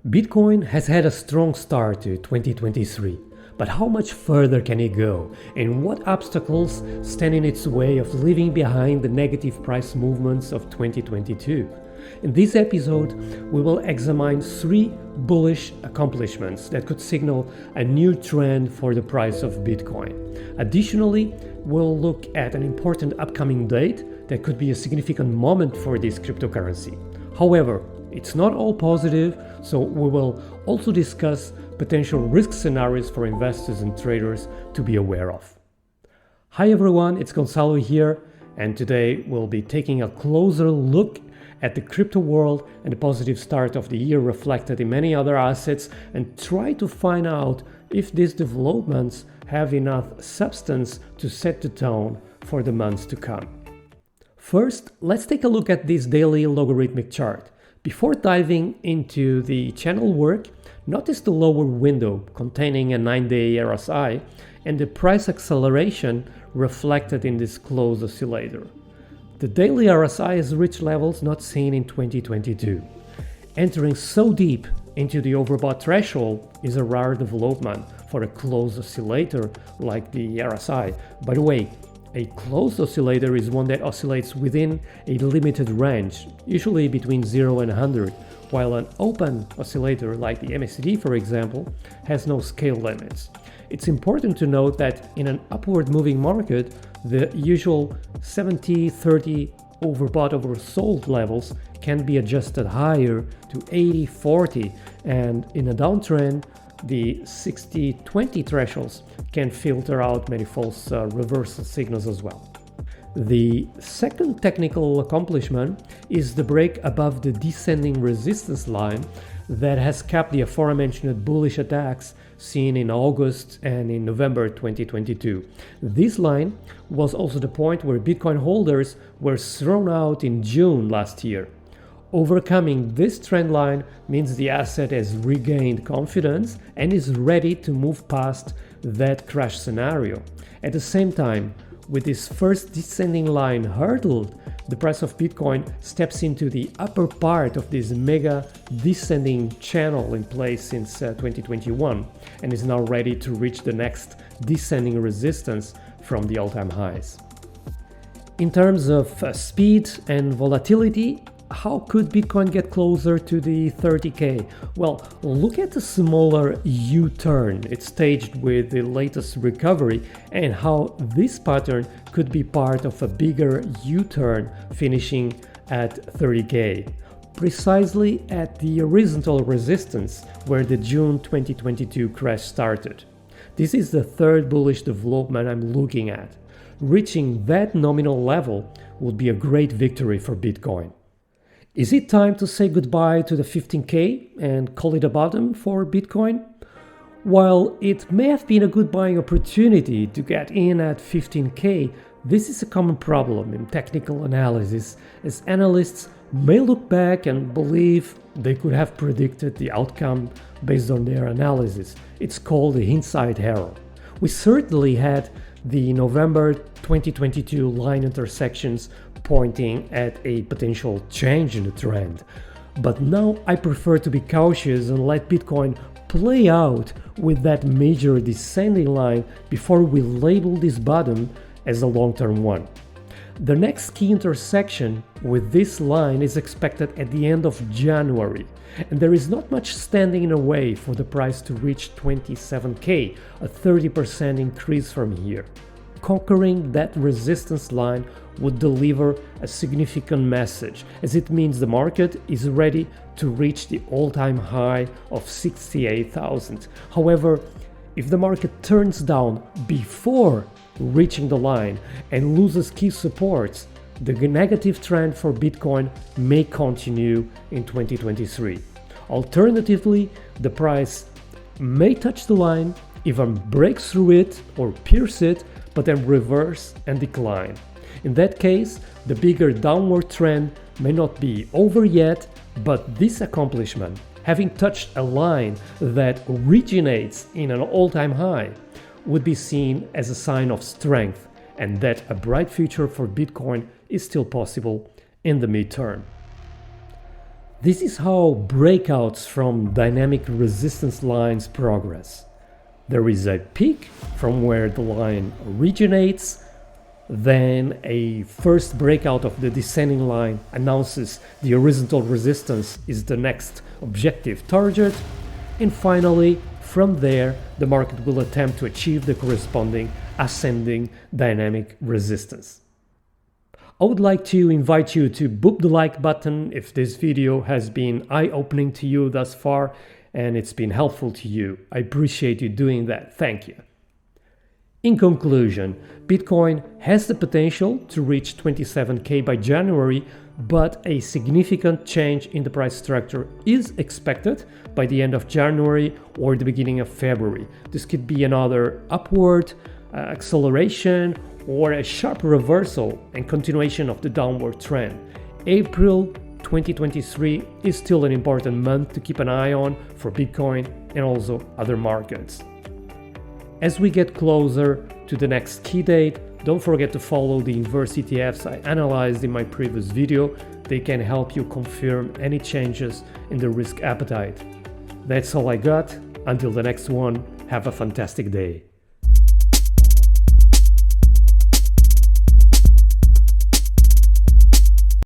Bitcoin has had a strong start to 2023, but how much further can it go, and what obstacles stand in its way of leaving behind the negative price movements of 2022? In this episode, we will examine 3 bullish accomplishments that could signal a new trend for the price of Bitcoin. Additionally, we'll look at an important upcoming date that could be a significant moment for this cryptocurrency. However, it's not all positive, so we will also discuss potential risk scenarios for investors and traders to be aware of. Hi everyone, it's Gonzalo here, and today we'll be taking a closer look at the crypto world and the positive start of the year reflected in many other assets, and try to find out if these developments have enough substance to set the tone for the months to come. First, let's take a look at this daily logarithmic chart. Before diving into the channel work, notice the lower window containing a 9-day RSI and the price acceleration reflected in this closed oscillator. The daily RSI has reached levels not seen in 2022. Entering so deep into the overbought threshold is a rare development for a closed oscillator like the RSI. By the way, a closed oscillator is one that oscillates within a limited range, usually between 0 and 100, while an open oscillator like the MACD, for example, has no scale limits. It's important to note that in an upward moving market, the usual 70-30 overbought oversold levels can be adjusted higher to 80-40, and in a downtrend, the 60-20 thresholds can filter out many false reversal signals as well. The second technical accomplishment is the break above the descending resistance line that has capped the aforementioned bullish attacks seen in August and in November 2022. This line was also the point where Bitcoin holders were thrown out in June last year. Overcoming this trend line means the asset has regained confidence and is ready to move past that crash scenario. At the same time, with this first descending line hurdled, the price of Bitcoin steps into the upper part of this mega descending channel in place since 2021 and is now ready to reach the next descending resistance from the all-time highs. In terms of speed and volatility, how could Bitcoin get closer to the 30K? Well, look at the smaller U-turn it staged with the latest recovery and how this pattern could be part of a bigger U-turn finishing at 30K, precisely at the horizontal resistance where the June 2022 crash started. This is the third bullish development I'm looking at. Reaching that nominal level would be a great victory for Bitcoin. Is it time to say goodbye to the 15K and call it a bottom for Bitcoin? While it may have been a good buying opportunity to get in at 15K, this is a common problem in technical analysis, as analysts may look back and believe they could have predicted the outcome based on their analysis. It's called the hindsight error. We certainly had the November 2022 line intersections pointing at a potential change in the trend. But now I prefer to be cautious and let Bitcoin play out with that major descending line before we label this bottom as a long-term one. The next key intersection with this line is expected at the end of January, and there is not much standing in the way for the price to reach 27K, a 30% increase from here. Conquering that resistance line would deliver a significant message, as it means the market is ready to reach the all-time high of 68,000. However, if the market turns down before reaching the line and loses key supports, the negative trend for Bitcoin may continue in 2023. Alternatively, the price may touch the line, even break through it or pierce it, but then reverse and decline. In that case, the bigger downward trend may not be over yet, but this accomplishment, having touched a line that originates in an all-time high, would be seen as a sign of strength and that a bright future for Bitcoin is still possible in the midterm. This is how breakouts from dynamic resistance lines progress. There is a peak from where the line originates, then a first breakout of the descending line announces the horizontal resistance is the next objective target, and finally, from there, the market will attempt to achieve the corresponding ascending dynamic resistance. I would like to invite you to boop the like button if this video has been eye-opening to you thus far and it's been helpful to you. I appreciate you doing that. Thank you. In conclusion, Bitcoin has the potential to reach 27K by January, but a significant change in the price structure is expected by the end of January or the beginning of February. This could be another upward acceleration or a sharp reversal and continuation of the downward trend. April 2023 is still an important month to keep an eye on for Bitcoin and also other markets. As we get closer to the next key date, don't forget to follow the inverse ETFs I analyzed in my previous video. They can help you confirm any changes in the risk appetite. That's all I got. Until the next one, have a fantastic day.